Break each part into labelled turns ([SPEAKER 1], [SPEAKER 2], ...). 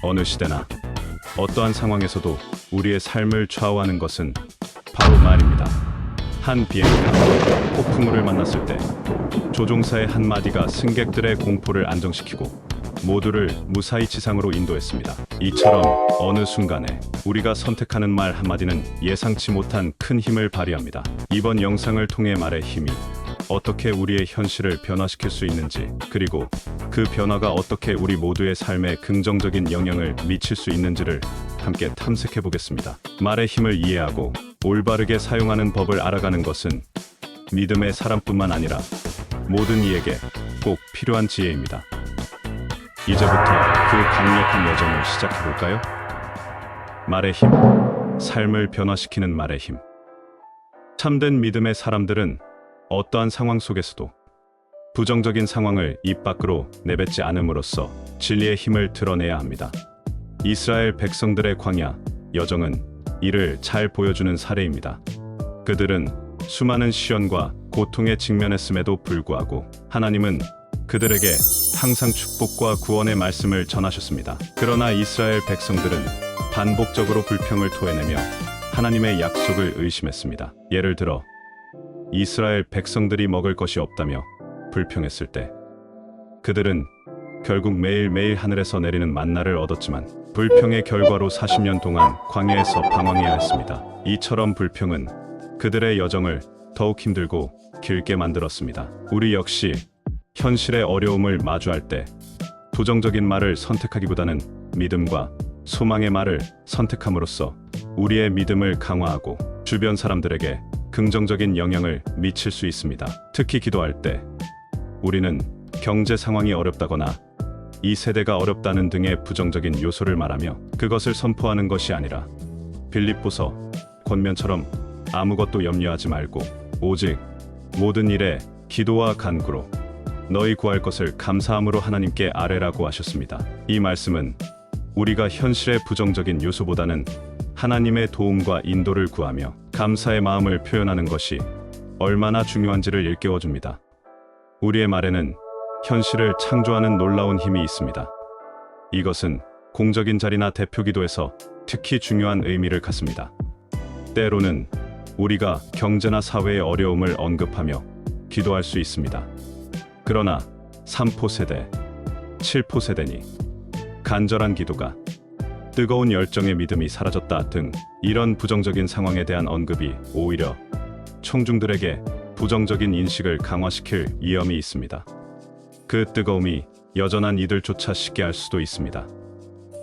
[SPEAKER 1] 어느 시대나 어떠한 상황에서도 우리의 삶을 좌우하는 것은 바로 말입니다. 한 비행기가 폭풍우를 만났을 때 조종사의 한마디가 승객들의 공포를 안정시키고 모두를 무사히 지상으로 인도했습니다. 이처럼 어느 순간에 우리가 선택하는 말 한마디는 예상치 못한 큰 힘을 발휘합니다. 이번 영상을 통해 말의 힘이 어떻게 우리의 현실을 변화시킬 수 있는지, 그리고 그 변화가 어떻게 우리 모두의 삶에 긍정적인 영향을 미칠 수 있는지를 함께 탐색해 보겠습니다. 말의 힘을 이해하고 올바르게 사용하는 법을 알아가는 것은 믿음의 사람뿐만 아니라 모든 이에게 꼭 필요한 지혜입니다. 이제부터 그 강력한 여정을 시작해 볼까요? 말의 힘, 삶을 변화시키는 말의 힘. 참된 믿음의 사람들은 어떠한 상황 속에서도 부정적인 상황을 입 밖으로 내뱉지 않음으로써 진리의 힘을 드러내야 합니다. 이스라엘 백성들의 광야 여정은 이를 잘 보여주는 사례입니다. 그들은 수많은 시련과 고통에 직면했음에도 불구하고 하나님은 그들에게 항상 축복과 구원의 말씀을 전하셨습니다. 그러나 이스라엘 백성들은 반복적으로 불평을 토해내며 하나님의 약속을 의심했습니다. 예를 들어 이스라엘 백성들이 먹을 것이 없다며 불평했을 때 그들은 결국 매일매일 하늘에서 내리는 만나를 얻었지만 불평의 결과로 40년 동안 광야에서 방황해야 했습니다. 이처럼 불평은 그들의 여정을 더욱 힘들고 길게 만들었습니다. 우리 역시 현실의 어려움을 마주할 때 부정적인 말을 선택하기보다는 믿음과 소망의 말을 선택함으로써 우리의 믿음을 강화하고 주변 사람들에게 긍정적인 영향을 미칠 수 있습니다. 특히 기도할 때 우리는 경제 상황이 어렵다거나 이 세대가 어렵다는 등의 부정적인 요소를 말하며 그것을 선포하는 것이 아니라 빌립보서 권면처럼 아무것도 염려하지 말고 오직 모든 일에 기도와 간구로 너희 구할 것을 감사함으로 하나님께 아뢰라고 하셨습니다. 이 말씀은 우리가 현실의 부정적인 요소보다는 하나님의 도움과 인도를 구하며 감사의 마음을 표현하는 것이 얼마나 중요한지를 일깨워줍니다. 우리의 말에는 현실을 창조하는 놀라운 힘이 있습니다. 이것은 공적인 자리나 대표 기도에서 특히 중요한 의미를 갖습니다. 때로는 우리가 경제나 사회의 어려움을 언급하며 기도할 수 있습니다. 그러나 3포 세대, 7포 세대니 간절한 기도가 뜨거운 열정의 믿음이 사라졌다 등 이런 부정적인 상황에 대한 언급이 오히려 청중들에게 부정적인 인식을 강화시킬 위험이 있습니다. 그 뜨거움이 여전한 이들조차 식게 할 수도 있습니다.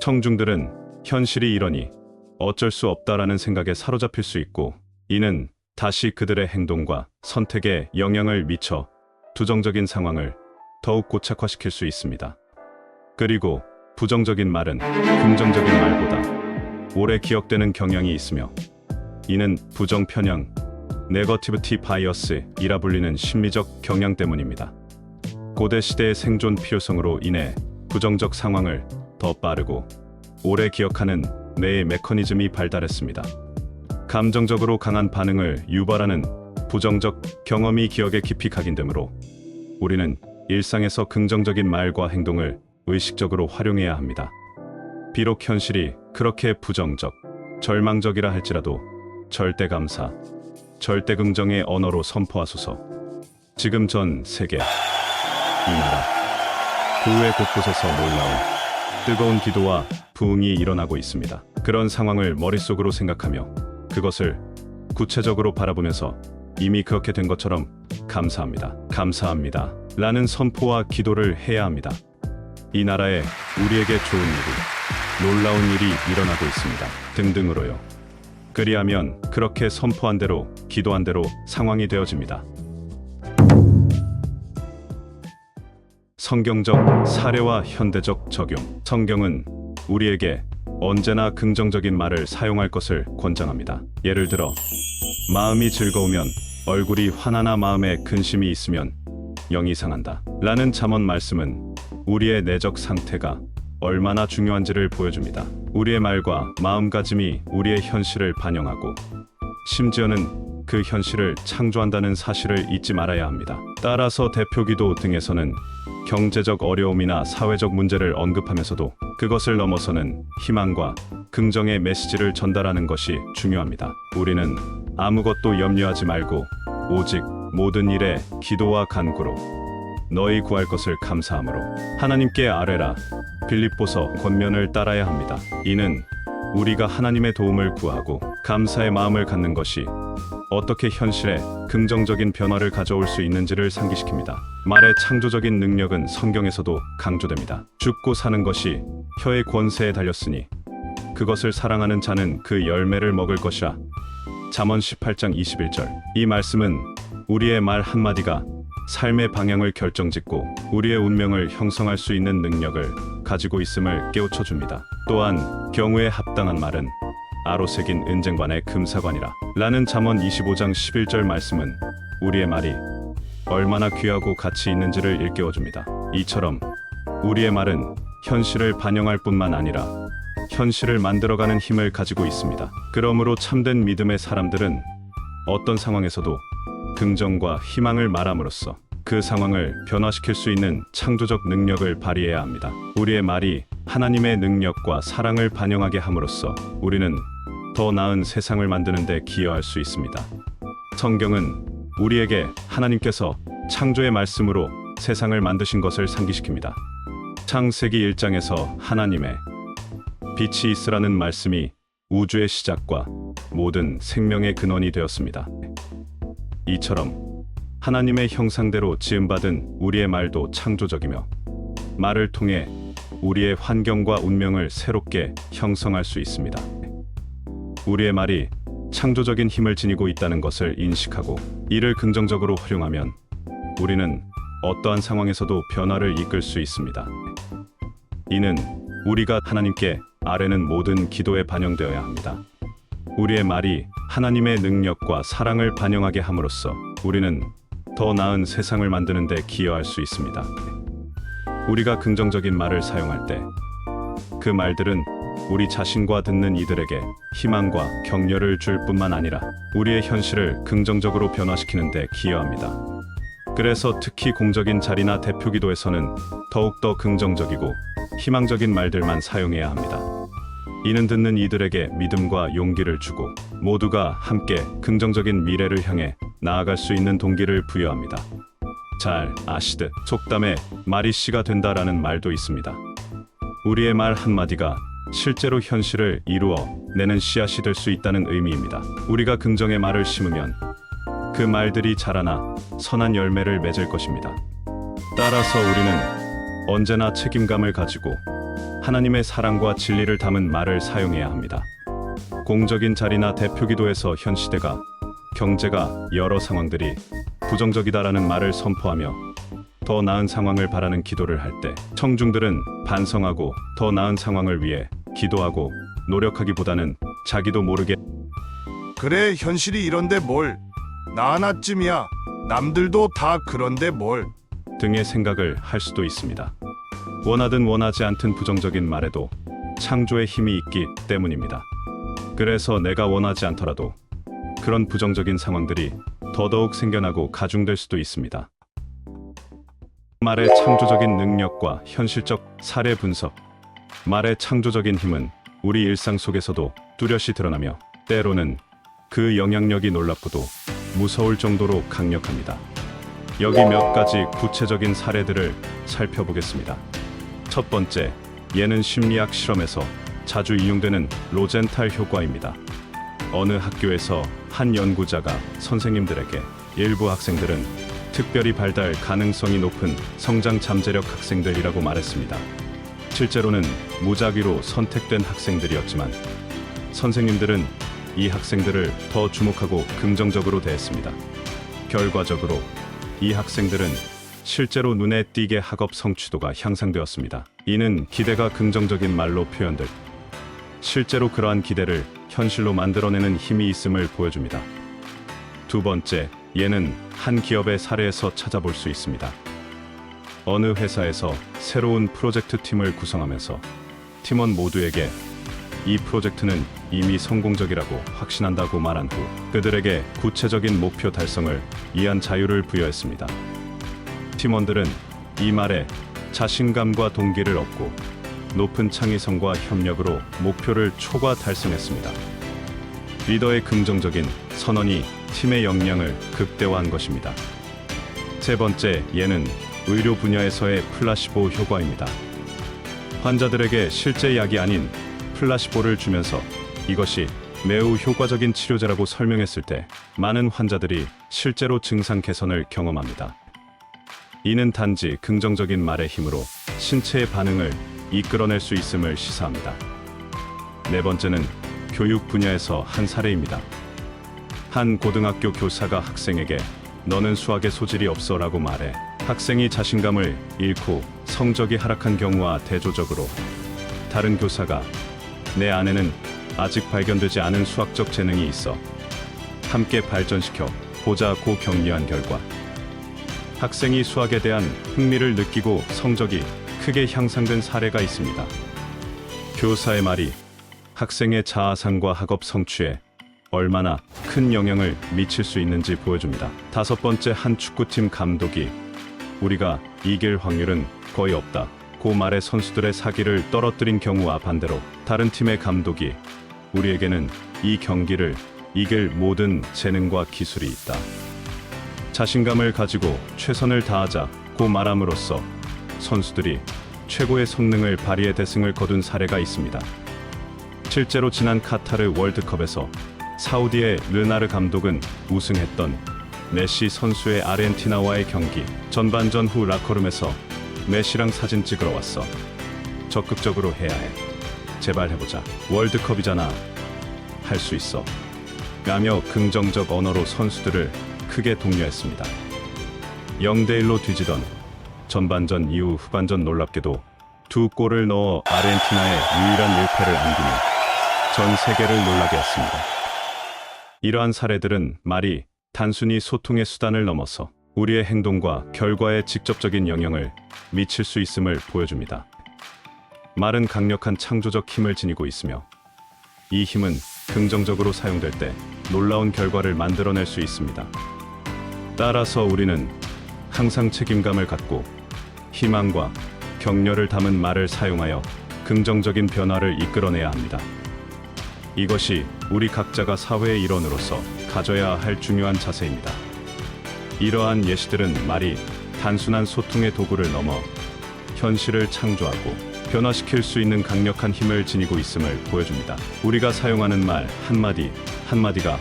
[SPEAKER 1] 청중들은 현실이 이러니 어쩔 수 없다라는 생각에 사로잡힐 수 있고 이는 다시 그들의 행동과 선택에 영향을 미쳐 부정적인 상황을 더욱 고착화시킬 수 있습니다. 그리고 부정적인 말은 긍정적인 말보다 오래 기억되는 경향이 있으며 이는 부정 편향, 네거티비티 바이어스이라 불리는 심리적 경향 때문입니다. 고대 시대의 생존 필요성으로 인해 부정적 상황을 더 빠르고 오래 기억하는 뇌의 메커니즘이 발달했습니다. 감정적으로 강한 반응을 유발하는 부정적 경험이 기억에 깊이 각인되므로 우리는 일상에서 긍정적인 말과 행동을 의식적으로 활용해야 합니다. 비록 현실이 그렇게 부정적, 절망적이라 할지라도 절대 감사, 절대 긍정의 언어로 선포하소서. 지금 전 세계, 이 나라, 교회 곳곳에서 놀라운 뜨거운 기도와 부흥이 일어나고 있습니다. 그런 상황을 머릿속으로 생각하며 그것을 구체적으로 바라보면서 이미 그렇게 된 것처럼 감사합니다. 감사합니다. 라는 선포와 기도를 해야 합니다. 이 나라에 우리에게 좋은 일이, 놀라운 일이 일어나고 있습니다. 등등으로요. 그리하면 그렇게 선포한 대로, 기도한 대로 상황이 되어집니다. 성경적 사례와 현대적 적용. 성경은 우리에게 언제나 긍정적인 말을 사용할 것을 권장합니다. 예를 들어 마음이 즐거우면 얼굴이 환하나 마음에 근심이 있으면 영이 상한다 라는 잠언 말씀은 우리의 내적 상태가 얼마나 중요한지를 보여줍니다. 우리의 말과 마음가짐이 우리의 현실을 반영하고 심지어는 그 현실을 창조한다는 사실을 잊지 말아야 합니다. 따라서 대표기도 등에서는 경제적 어려움이나 사회적 문제를 언급하면서도 그것을 넘어서는 희망과 긍정의 메시지를 전달하는 것이 중요합니다. 우리는 아무것도 염려하지 말고 오직 모든 일에 기도와 간구로 너희 구할 것을 감사함으로 하나님께 아뢰라. 빌립보서 권면을 따라야 합니다. 이는 우리가 하나님의 도움을 구하고 감사의 마음을 갖는 것이 어떻게 현실에 긍정적인 변화를 가져올 수 있는지를 상기시킵니다. 말의 창조적인 능력은 성경에서도 강조됩니다. 죽고 사는 것이 혀의 권세에 달렸으니 그것을 사랑하는 자는 그 열매를 먹을 것이라. 잠언 18장 21절. 이 말씀은 우리의 말 한마디가 삶의 방향을 결정짓고 우리의 운명을 형성할 수 있는 능력을 가지고 있음을 깨우쳐 줍니다. 또한 경우에 합당한 말은 아로 새긴 은쟁반의 금사관이라 라는 잠언 25장 11절 말씀은 우리의 말이 얼마나 귀하고 가치 있는지를 일깨워 줍니다. 이처럼 우리의 말은 현실을 반영할 뿐만 아니라 현실을 만들어가는 힘을 가지고 있습니다. 그러므로 참된 믿음의 사람들은 어떤 상황에서도 긍정과 희망을 말함으로써 그 상황을 변화시킬 수 있는 창조적 능력을 발휘해야 합니다. 우리의 말이 하나님의 능력과 사랑을 반영하게 함으로써 우리는 더 나은 세상을 만드는 데 기여할 수 있습니다. 성경은 우리에게 하나님께서 창조의 말씀으로 세상을 만드신 것을 상기시킵니다. 창세기 1장에서 하나님의 빛이 있으라는 말씀이 우주의 시작과 모든 생명의 근원이 되었습니다. 이처럼 하나님의 형상대로 지음받은 우리의 말도 창조적이며 말을 통해 우리의 환경과 운명을 새롭게 형성할 수 있습니다. 우리의 말이 창조적인 힘을 지니고 있다는 것을 인식하고 이를 긍정적으로 활용하면 우리는 어떠한 상황에서도 변화를 이끌 수 있습니다. 이는 우리가 하나님께 아뢰는 모든 기도에 반영되어야 합니다. 우리의 말이 하나님의 능력과 사랑을 반영하게 함으로써 우리는 더 나은 세상을 만드는 데 기여할 수 있습니다. 우리가 긍정적인 말을 사용할 때 그 말들은 우리 자신과 듣는 이들에게 희망과 격려를 줄 뿐만 아니라 우리의 현실을 긍정적으로 변화시키는 데 기여합니다. 그래서 특히 공적인 자리나 대표기도에서는 더욱더 긍정적이고 희망적인 말들만 사용해야 합니다. 이는 듣는 이들에게 믿음과 용기를 주고 모두가 함께 긍정적인 미래를 향해 나아갈 수 있는 동기를 부여합니다. 잘 아시듯 속담에 말이 씨가 된다라는 말도 있습니다. 우리의 말 한마디가 실제로 현실을 이루어 내는 씨앗이 될 수 있다는 의미입니다. 우리가 긍정의 말을 심으면 그 말들이 자라나 선한 열매를 맺을 것입니다. 따라서 우리는 언제나 책임감을 가지고 하나님의 사랑과 진리를 담은 말을 사용해야 합니다. 공적인 자리나 대표기도에서 현 시대가 경제가 여러 상황들이 부정적이다라는 말을 선포하며 더 나은 상황을 바라는 기도를 할 때 청중들은 반성하고 더 나은 상황을 위해 기도하고 노력하기보다는 자기도 모르게
[SPEAKER 2] 그래, 현실이 이런데 뭘, 나 하나쯤이야, 남들도 다 그런데 뭘,
[SPEAKER 1] 등의 생각을 할 수도 있습니다. 원하든 원하지 않든 부정적인 말에도 창조의 힘이 있기 때문입니다. 그래서 내가 원하지 않더라도 그런 부정적인 상황들이 더더욱 생겨나고 가중될 수도 있습니다. 말의 창조적인 능력과 현실적 사례 분석. 말의 창조적인 힘은 우리 일상 속에서도 뚜렷이 드러나며 때로는 그 영향력이 놀랍고도 무서울 정도로 강력합니다. 여기 몇 가지 구체적인 사례들을 살펴보겠습니다. 첫 번째, 예는 심리학 실험에서 자주 인용되는 로젠탈 효과입니다. 어느 학교에서 한 연구자가 선생님들에게 일부 학생들은 특별히 발달 가능성이 높은 성장 잠재력 학생들이라고 말했습니다. 실제로는 무작위로 선택된 학생들이었지만 선생님들은 이 학생들을 더 주목하고 긍정적으로 대했습니다. 결과적으로 이 학생들은 실제로 눈에 띄게 학업 성취도가 향상되었습니다. 이는 기대가 긍정적인 말로 표현될 실제로 그러한 기대를 현실로 만들어내는 힘이 있음을 보여줍니다. 두 번째, 예는 한 기업의 사례에서 찾아볼 수 있습니다. 어느 회사에서 새로운 프로젝트 팀을 구성하면서 팀원 모두에게 이 프로젝트는 이미 성공적이라고 확신한다고 말한 후 그들에게 구체적인 목표 달성을 위한 자유를 부여했습니다. 팀원들은 이 말에 자신감과 동기를 얻고 높은 창의성과 협력으로 목표를 초과 달성했습니다. 리더의 긍정적인 선언이 팀의 역량을 극대화한 것입니다. 세 번째 예는 의료 분야에서의 플라시보 효과입니다. 환자들에게 실제 약이 아닌 플라시보를 주면서 이것이 매우 효과적인 치료제라고 설명했을 때 많은 환자들이 실제로 증상 개선을 경험합니다. 이는 단지 긍정적인 말의 힘으로 신체의 반응을 이끌어낼 수 있음을 시사합니다. 네 번째는 교육 분야에서 한 사례입니다. 한 고등학교 교사가 학생에게 너는 수학에 소질이 없어 라고 말해 학생이 자신감을 잃고 성적이 하락한 경우와 대조적으로 다른 교사가 내 안에는 아직 발견되지 않은 수학적 재능이 있어 함께 발전시켜 보자고 격려한 결과 학생이 수학에 대한 흥미를 느끼고 성적이 크게 향상된 사례가 있습니다. 교사의 말이 학생의 자아상과 학업 성취에 얼마나 큰 영향을 미칠 수 있는지 보여줍니다. 다섯 번째, 한 축구팀 감독이 우리가 이길 확률은 거의 없다 고 말해 선수들의 사기를 떨어뜨린 경우와 반대로 다른 팀의 감독이 우리에게는 이 경기를 이길 모든 재능과 기술이 있다, 자신감을 가지고 최선을 다하자 고 말함으로써 선수들이 최고의 성능을 발휘해 대승을 거둔 사례가 있습니다. 실제로 지난 카타르 월드컵에서 사우디의 르나르 감독은 우승했던 메시 선수의 아르헨티나와의 경기 전반전 후 라커룸에서 메시랑 사진 찍으러 왔어. 적극적으로 해야 해. 제발 해보자. 월드컵이잖아. 할 수 있어. 라며 긍정적 언어로 선수들을 크게 독려했습니다. 0대1로 뒤지던 전반전 이후 후반전 놀랍게도 두 골을 넣어 아르헨티나의 유일한 1패를 안기며 전 세계를 놀라게 했습니다. 이러한 사례들은 말이 단순히 소통의 수단을 넘어서 우리의 행동과 결과에 직접적인 영향을 미칠 수 있음을 보여줍니다. 말은 강력한 창조적 힘을 지니고 있으며 이 힘은 긍정적으로 사용될 때 놀라운 결과를 만들어낼 수 있습니다. 따라서 우리는 항상 책임감을 갖고 희망과 격려를 담은 말을 사용하여 긍정적인 변화를 이끌어내야 합니다. 이것이 우리 각자가 사회의 일원으로서 가져야 할 중요한 자세입니다. 이러한 예시들은 말이 단순한 소통의 도구를 넘어 현실을 창조하고 변화시킬 수 있는 강력한 힘을 지니고 있음을 보여줍니다. 우리가 사용하는 말 한마디 한마디가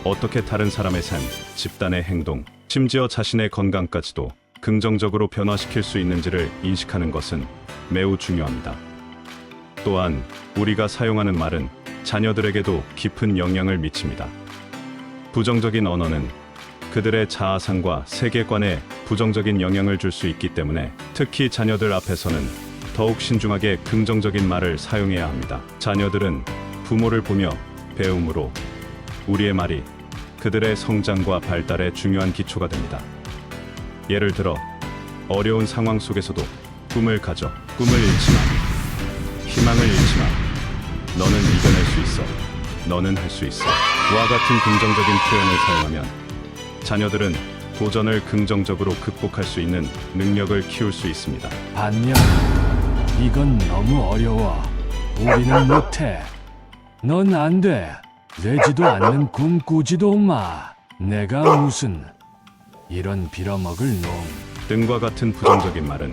[SPEAKER 1] 어떻게 다른 사람의 삶, 집단의 행동, 심지어 자신의 건강까지도 긍정적으로 변화시킬 수 있는지를 인식하는 것은 매우 중요합니다. 또한 우리가 사용하는 말은 자녀들에게도 깊은 영향을 미칩니다. 부정적인 언어는 그들의 자아상과 세계관에 부정적인 영향을 줄 수 있기 때문에 특히 자녀들 앞에서는 더욱 신중하게 긍정적인 말을 사용해야 합니다. 자녀들은 부모를 보며 배움으로 우리의 말이 그들의 성장과 발달에 중요한 기초가 됩니다. 예를 들어 어려운 상황 속에서도 꿈을 가져. 꿈을 잃지 마. 희망을 잃지 마. 너는 이겨낼 수 있어. 너는 할 수 있어. 와 같은 긍정적인 표현을 사용하면 자녀들은 도전을 긍정적으로 극복할 수 있는 능력을 키울 수 있습니다.
[SPEAKER 3] 반면 이건 너무 어려워. 우리는 못해. 넌 안 돼. 되지도 않는 꿈 꾸지도 마. 내가 무슨 이런 빌어먹을 놈.
[SPEAKER 1] 등과 같은 부정적인 말은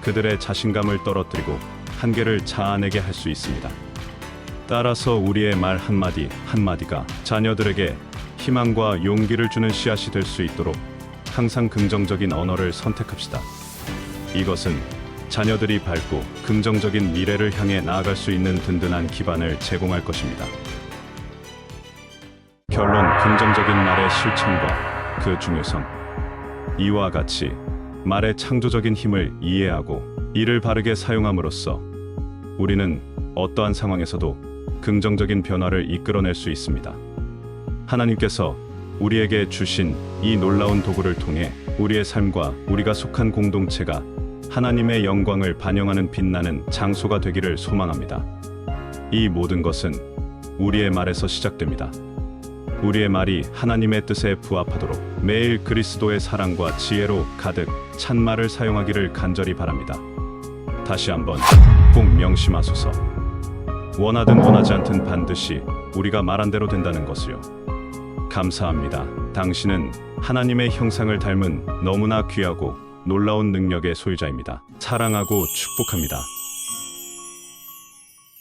[SPEAKER 1] 그들의 자신감을 떨어뜨리고 한계를 자아내게 할 수 있습니다. 따라서 우리의 말 한마디 한마디가 자녀들에게 희망과 용기를 주는 씨앗이 될 수 있도록 항상 긍정적인 언어를 선택합시다. 이것은 자녀들이 밝고 긍정적인 미래를 향해 나아갈 수 있는 든든한 기반을 제공할 것입니다. 결론, 긍정적인 말의 실천과 그 중요성. 이와 같이 말의 창조적인 힘을 이해하고 이를 바르게 사용함으로써 우리는 어떠한 상황에서도 긍정적인 변화를 이끌어낼 수 있습니다. 하나님께서 우리에게 주신 이 놀라운 도구를 통해 우리의 삶과 우리가 속한 공동체가 하나님의 영광을 반영하는 빛나는 장소가 되기를 소망합니다. 이 모든 것은 우리의 말에서 시작됩니다. 우리의 말이 하나님의 뜻에 부합하도록 매일 그리스도의 사랑과 지혜로 가득 찬 말을 사용하기를 간절히 바랍니다. 다시 한번 꼭 명심하소서. 원하든 원하지 않든 반드시 우리가 말한 대로 된다는 것을요. 감사합니다. 당신은 하나님의 형상을 닮은 너무나 귀하고 놀라운 능력의 소유자입니다. 사랑하고 축복합니다.